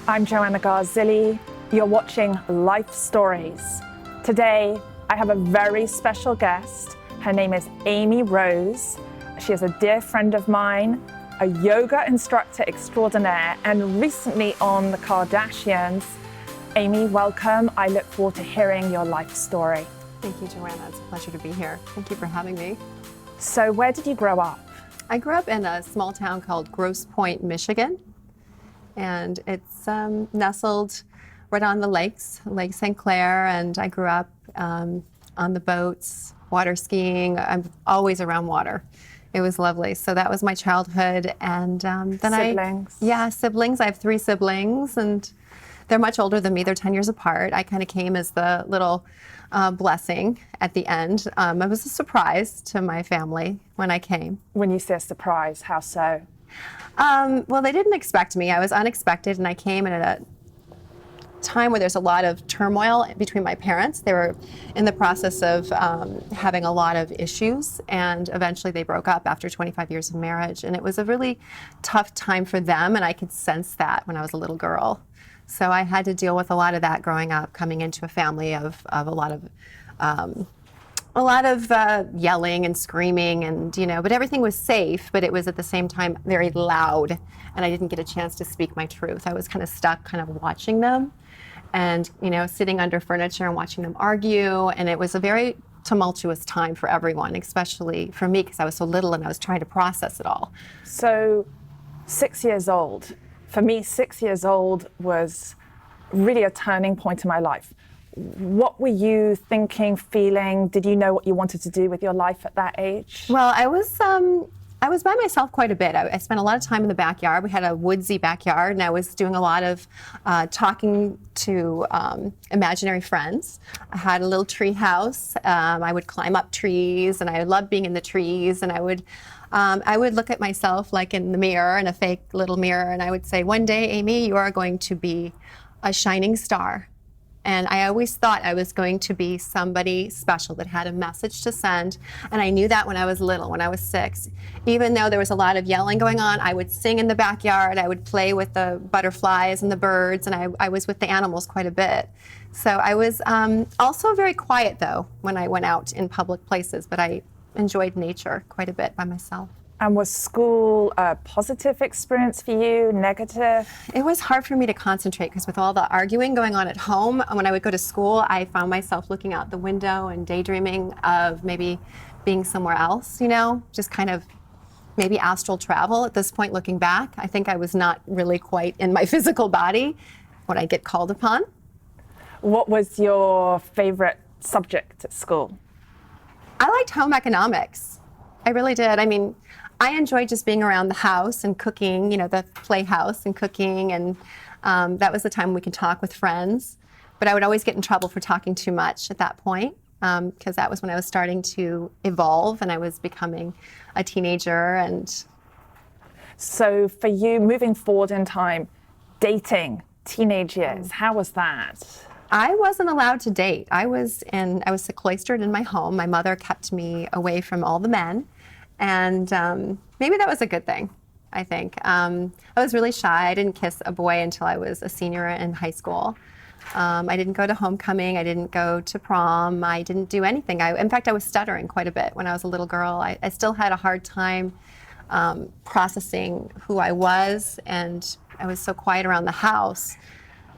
I'm Joanna Garzilli. You're watching Life Stories. Today, I have a very special guest. Her name is Amy Rose. She is a dear friend of mine, a yoga instructor extraordinaire, and recently on The Kardashians. Amy, welcome. I look forward to hearing your life story. Thank you, Joanna. It's a pleasure to be here. Thank you for having me. So where did you grow up? I grew up in a small town called Grosse Pointe, Michigan. And it's nestled right on the lakes, Lake St. Clair, and I grew up on the boats, water skiing. I'm always around water. It was lovely. So that was my childhood. And then Siblings? Siblings. I have 3 siblings, and they're much older than me. They're 10 years apart. I kind of came as the little blessing at the end. It was a surprise to my family when I came. When you say a surprise, how so? Well, they didn't expect me. I was unexpected, and I came at a time where there's a lot of turmoil between my parents. They were in the process of having a lot of issues, and eventually they broke up after 25 years of marriage. And it was a really tough time for them, and I could sense that when I was a little girl. So I had to deal with a lot of that growing up, coming into a family of a lot of yelling and screaming, and but everything was safe, but it was at the same time very loud, and I didn't get a chance to speak my truth. I was kind of stuck kind of watching them and sitting under furniture and watching them argue, and it was a very tumultuous time for everyone, especially for me because I was so little and I was trying to process it all. So 6 years old. For me, 6 years old was really a turning point in my life. What were you thinking, feeling? Did you know what you wanted to do with your life at that age? Well, I was by myself quite a bit. I spent a lot of time in the backyard. We had a woodsy backyard, and I was doing a lot of talking to imaginary friends. I had a little tree house. I would climb up trees, and I loved being in the trees, and I would look at myself like in the mirror, in a fake little mirror, and I would say, one day, Amy, you are going to be a shining star. And I always thought I was going to be somebody special that had a message to send. And I knew that when I was little, when I was 6. Even though there was a lot of yelling going on, I would sing in the backyard, I would play with the butterflies and the birds, and I was with the animals quite a bit. So I was also very quiet, though, when I went out in public places, but I enjoyed nature quite a bit by myself. And was school a positive experience for you, negative? It was hard for me to concentrate because with all the arguing going on at home, when I would go to school, I found myself looking out the window and daydreaming of maybe being somewhere else, just kind of maybe astral travel. At this point, looking back, I think I was not really quite in my physical body when I get called upon. What was your favorite subject at school? I liked home economics. I really did. I mean, I enjoyed just being around the house and cooking, the playhouse and cooking, and that was the time we could talk with friends. But I would always get in trouble for talking too much at that point, because that was when I was starting to evolve and I was becoming a teenager. And so for you, moving forward in time, dating, teenage years, how was that? I wasn't allowed to date. I was sequestered in my home. My mother kept me away from all the men. And maybe that was a good thing, I think. I was really shy. I didn't kiss a boy until I was a senior in high school. I didn't go to homecoming. I didn't go to prom. I didn't do anything. In fact, I was stuttering quite a bit when I was a little girl. I still had a hard time processing who I was, and I was so quiet around the house.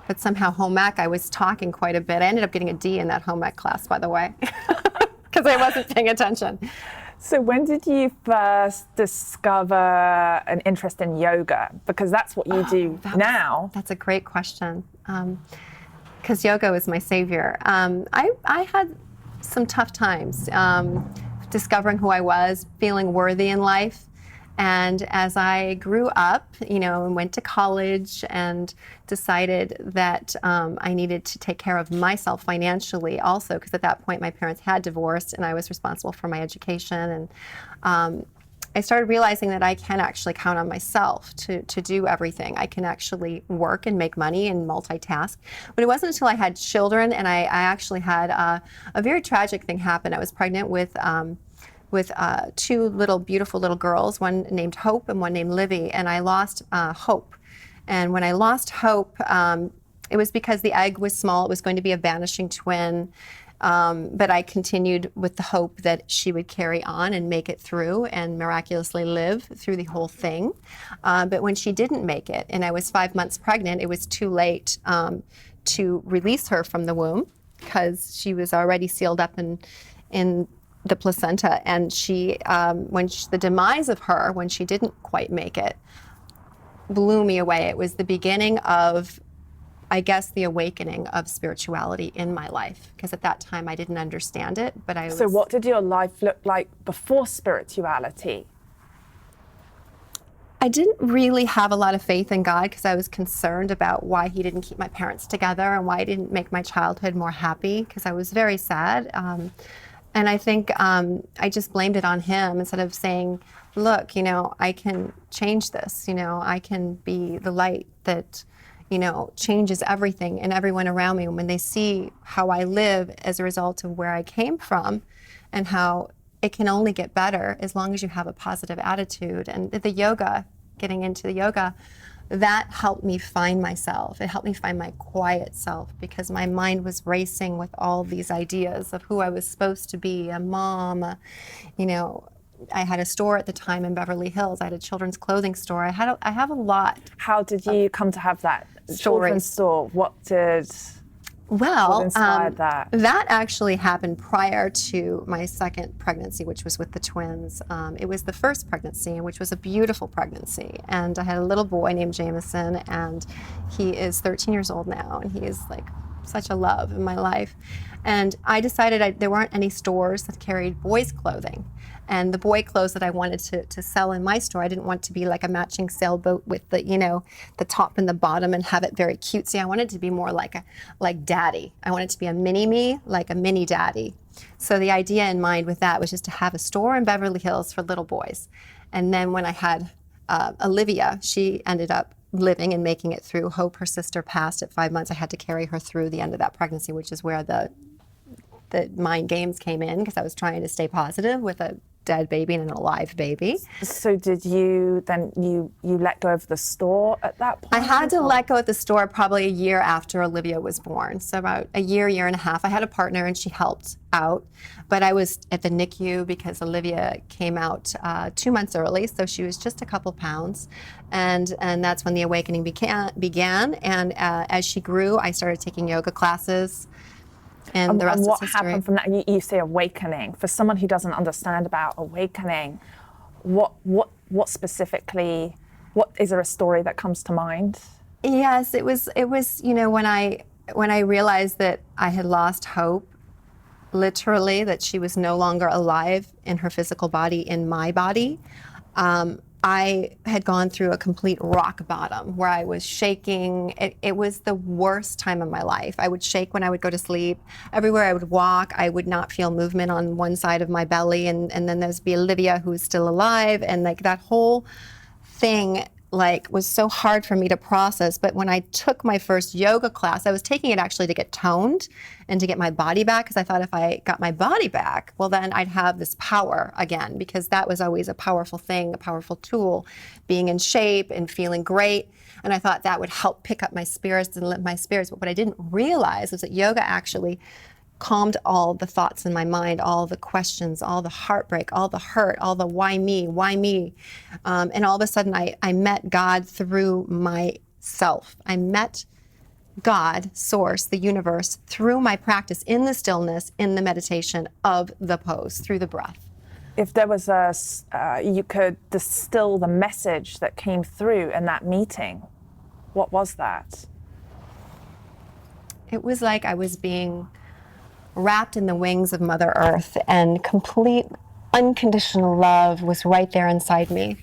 But somehow home ec, I was talking quite a bit. I ended up getting a D in that home ec class, by the way, because I wasn't paying attention. So when did you first discover an interest in yoga? Because that's what you do now. That's a great question, because yoga was my savior. I had some tough times discovering who I was, feeling worthy in life. And as I grew up, and went to college and decided that I needed to take care of myself financially also, because at that point my parents had divorced and I was responsible for my education. And I started realizing that I can actually count on myself to do everything. I can actually work and make money and multitask. But it wasn't until I had children, and I actually had a very tragic thing happen. I was pregnant with 2 beautiful little girls, one named Hope and one named Livy, and I lost Hope And when I lost hope, it was because the egg was small. It was going to be a vanishing twin. But I continued with the hope that she would carry on and make it through and miraculously live through the whole thing. But when she didn't make it, and I was 5 months pregnant, it was too late to release her from the womb because she was already sealed up in the placenta. And the demise of her, when she didn't quite make it, blew me away. It was the beginning of, I guess, the awakening of spirituality in my life, because at that time I didn't understand it, but I was... So what did your life look like before spirituality? I didn't really have a lot of faith in God because I was concerned about why he didn't keep my parents together and why he didn't make my childhood more happy, because I was very sad. And I think I just blamed it on him instead of saying, look, I can change this. I can be the light that changes everything and everyone around me. And when they see how I live as a result of where I came from and how it can only get better as long as you have a positive attitude. And the yoga, getting into the yoga, that helped me find myself. It helped me find my quiet self because my mind was racing with all these ideas of who I was supposed to be, a mom, I had a store at the time in Beverly Hills. I had a children's clothing store. I have a lot. How did you come to have that children's store? What inspired that? That actually happened prior to my second pregnancy, which was with the twins. It was the first pregnancy, which was a beautiful pregnancy. And I had a little boy named Jameson, and he is 13 years old now, and he is like such a love in my life. And I decided there weren't any stores that carried boys' clothing. And the boy clothes that I wanted to sell in my store, I didn't want to be like a matching sailboat with the top and the bottom and have it very cutesy. I wanted to be more like daddy. I wanted to be a mini me, like a mini daddy. So the idea in mind with that was just to have a store in Beverly Hills for little boys. And then when I had Olivia, she ended up living and making it through. Hope, her sister, passed at 5 months. I had to carry her through the end of that pregnancy, which is where the mind games came in, because I was trying to stay positive with a dead baby and an alive baby. So did you then, you let go of the store at that point? I had to let go of the store probably a year after Olivia was born. So about a year and a half. I had a partner and she helped out, but I was at the NICU because Olivia came out 2 months early, so she was just a couple pounds. And that's when the awakening began. And as she grew, I started taking yoga classes. And the rest is history. What happened from that? You say awakening. For someone who doesn't understand about awakening, what specifically? Is there a story that comes to mind? Yes, it was. When I realized that I had lost hope, literally that she was no longer alive in her physical body, in my body. I had gone through a complete rock bottom where I was shaking. It was the worst time of my life. I would shake when I would go to sleep. Everywhere I would walk, I would not feel movement on one side of my belly. And then there'd be Olivia, who was still alive. And that whole thing was so hard for me to process. But when I took my first yoga class, I was taking it actually to get toned and to get my body back, because I thought if I got my body back, well, then I'd have this power again, because that was always a powerful thing, a powerful tool, being in shape and feeling great. And I thought that would help pick up my spirits and lift my spirits. But what I didn't realize was that yoga actually calmed all the thoughts in my mind, all the questions, all the heartbreak, all the hurt, all the why me? And all of a sudden I met God through myself. I met God, source, the universe, through my practice in the stillness, in the meditation of the pose, through the breath. If there was you could distill the message that came through in that meeting, what was that? It was like I was being wrapped in the wings of Mother Earth, and complete unconditional love was right there inside me.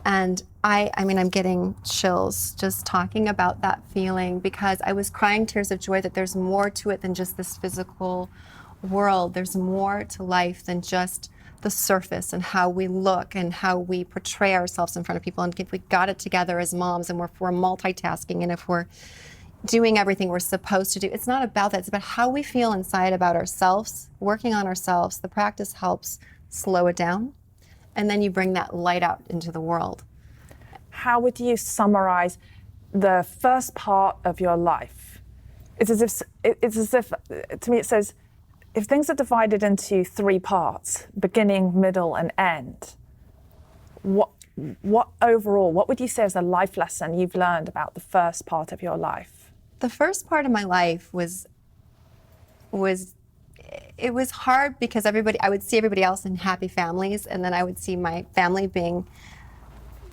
And I'm getting chills just talking about that feeling, because I was crying tears of joy that there's more to it than just this physical world. There's more to life than just the surface and how we look and how we portray ourselves in front of people. And if we got it together as moms, and if we're multitasking, and if we're doing everything we're supposed to do. It's not about that. It's about how we feel inside about ourselves, working on ourselves. The practice helps slow it down, and then you bring that light out into the world. How would you summarize the first part of your life, it's as if to me it says, if things are divided into three parts, beginning, middle, and end, what overall, what would you say is a life lesson you've learned about the first part of your life? The first part of my life was it was hard because I would see everybody else in happy families, and then I would see my family being,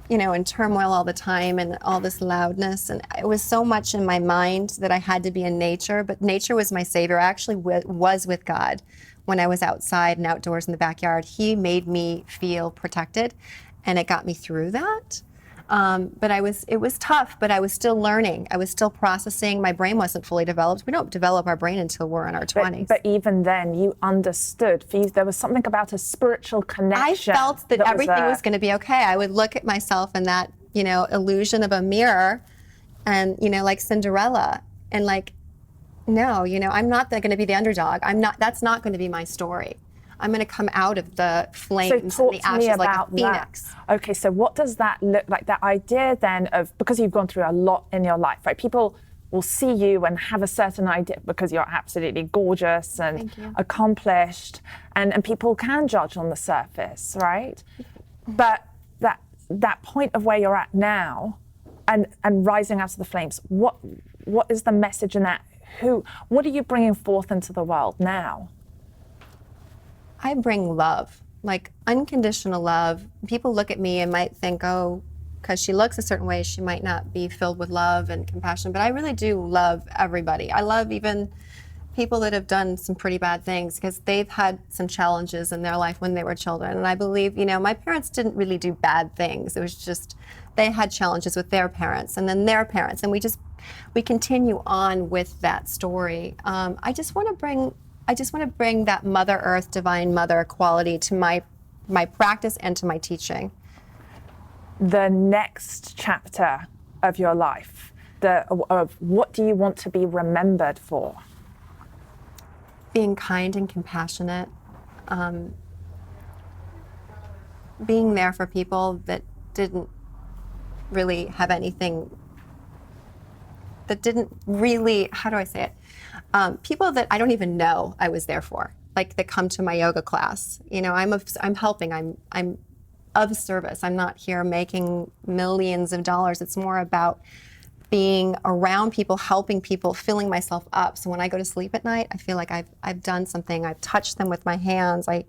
in turmoil all the time and all this loudness. And it was so much in my mind that I had to be in nature, but nature was my savior. I actually was with God when I was outside and outdoors in the backyard. He made me feel protected, and it got me through that. But it was tough, but I was still learning. I was still processing. My brain wasn't fully developed. We don't develop our brain until we're in our 20s. But even then, you understood. For you, there was something about a spiritual connection. I felt that everything was going to be okay. I would look at myself in that, illusion of a mirror, and, like Cinderella, and no, I'm not going to be the underdog. That's not going to be my story. I'm going to come out of the flames and the ashes like a phoenix. Okay, so what does that look like? That idea then of, because you've gone through a lot in your life, right? People will see you and have a certain idea because you're absolutely gorgeous and accomplished, and people can judge on the surface, right? But that point of where you're at now and rising out of the flames, what is the message in that? What are you bringing forth into the world now? I bring love, like unconditional love. People look at me and might think, oh, because she looks a certain way, she might not be filled with love and compassion. But I really do love everybody. I love even people that have done some pretty bad things because they've had some challenges in their life when they were children. And I believe, my parents didn't really do bad things. It was just they had challenges with their parents and then their parents. And we continue on with that story. I just want to bring that Mother Earth, Divine Mother quality to my practice and to my teaching. The next chapter of your life, of what do you want to be remembered for? Being kind and compassionate, being there for people that didn't really have anything, that didn't really, how do I say it? People that I don't even know I was there for, like that come to my yoga class. I'm helping, I'm of service. I'm not here making millions of dollars. It's more about being around people, helping people, filling myself up. So when I go to sleep at night, I feel like I've done something. I've touched them with my hands. I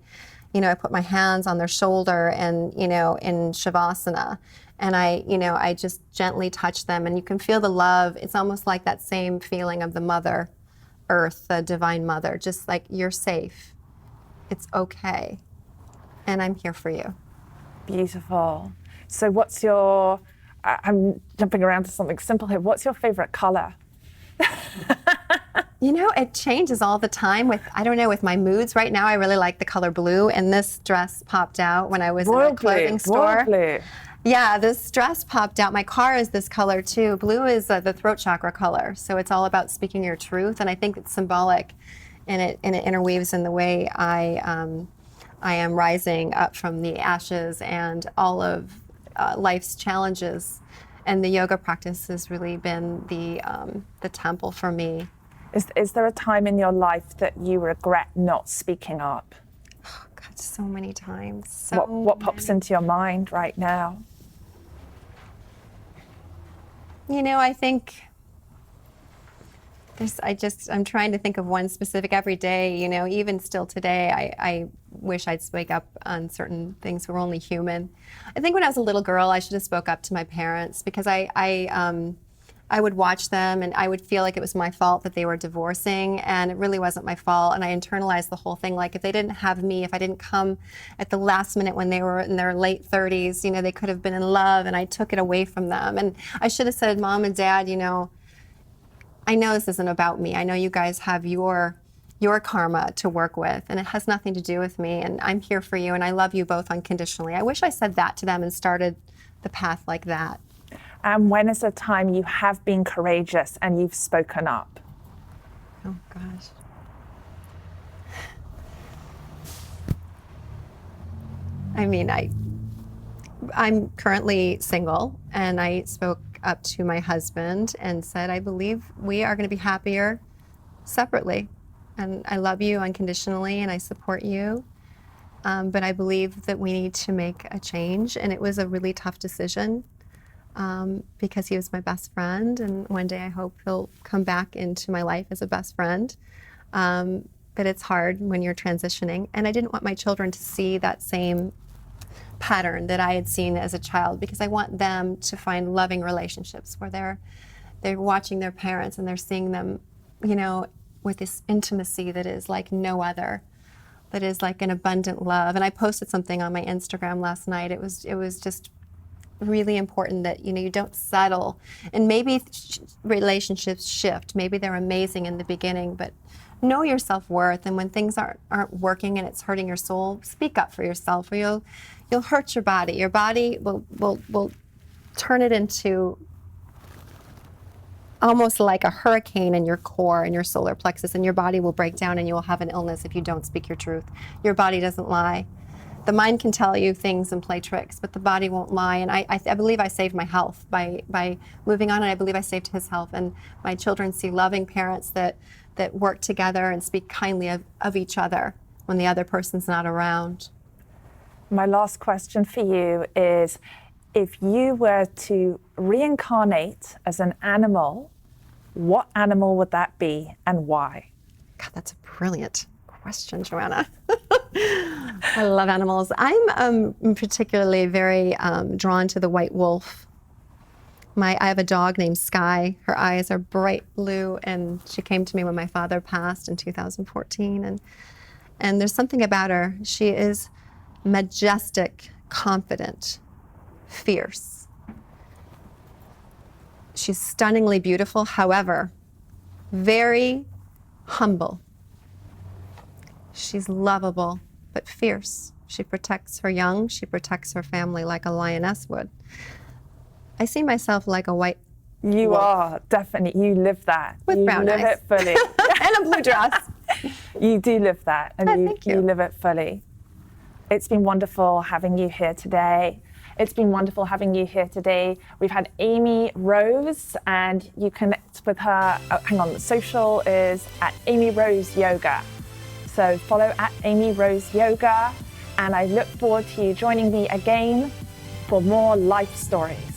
put my hands on their shoulder and, in Shavasana. And I just gently touch them, and you can feel the love. It's almost like that same feeling of the Mother Earth, the Divine Mother, just like you're safe. It's okay. And I'm here for you. Beautiful. So what's your, I'm jumping around to something simple here. What's your favorite color? It changes all the time with my moods. Right now, I really like the color blue, and this dress popped out when I was in a clothing store. Royal blue. Yeah, this dress popped out. My car is this color too. Blue is the throat chakra color, so it's all about speaking your truth, and I think it's symbolic, and it interweaves in the way I am rising up from the ashes and all of life's challenges, and the yoga practice has really been the temple for me. Is there a time in your life that you regret not speaking up? Oh God, so many times. What pops into your mind right now? I think I'm trying to think of one specific every day, even still today, I wish I'd speak up on certain things. We're only human. I think when I was a little girl, I should have spoke up to my parents because I would watch them and I would feel like it was my fault that they were divorcing, and it really wasn't my fault. And I internalized the whole thing. Like if they didn't have me, if I didn't come at the last minute when they were in their late 30s, they could have been in love, and I took it away from them. And I should have said, Mom and Dad, I know this isn't about me. I know you guys have your karma to work with, and it has nothing to do with me, and I'm here for you, and I love you both unconditionally. I wish I said that to them and started the path like that. And when is a time you have been courageous and you've spoken up? Oh, gosh. I mean, I'm currently single, and I spoke up to my husband and said, I believe we are going to be happier separately. And I love you unconditionally and I support you. But I believe that we need to make a change. And it was a really tough decision because he was my best friend. And one day I hope he'll come back into my life as a best friend. But it's hard when you're transitioning. And I didn't want my children to see that same pattern that I had seen as a child, because I want them to find loving relationships where they're watching their parents and they're seeing them, you know, with this intimacy that is like no other, that is like an abundant love. And I posted something on my Instagram last night. It was just really important that, you know, you don't settle. And maybe relationships shift. Maybe they're amazing in the beginning, but know your self-worth. And when things aren't working and it's hurting your soul, speak up for yourself, or you'll hurt your body. Your body will turn it into almost like a hurricane in your core and your solar plexus, and your body will break down and you will have an illness if you don't speak your truth. Your body doesn't lie. The mind can tell you things and play tricks, but the body won't lie. And I believe I saved my health by moving on, and I believe I saved his health. And my children see loving parents that work together and speak kindly of each other when the other person's not around. My last question for you is, if you were to reincarnate as an animal, what animal would that be and why? God, that's a brilliant question, Joanna. I love animals. I'm particularly very drawn to the white wolf. I have a dog named Skye. Her eyes are bright blue, and she came to me when my father passed in 2014. And there's something about her. She is majestic, confident, fierce. She's stunningly beautiful, however, very humble. She's lovable, but fierce. She protects her young. She protects her family like a lioness would. I see myself like a white You wolf. are, definitely. You live that. With you brown live eyes. it fully. And a blue dress. You do live that, and Thank you. you live it fully. It's been wonderful having you here today. It's been wonderful having you here today. We've had Amy Rose, and you connect with her. Hang on, the social is at Amy Rose Yoga. So follow at Amy Rose Yoga, and I look forward to you joining me again for more life stories.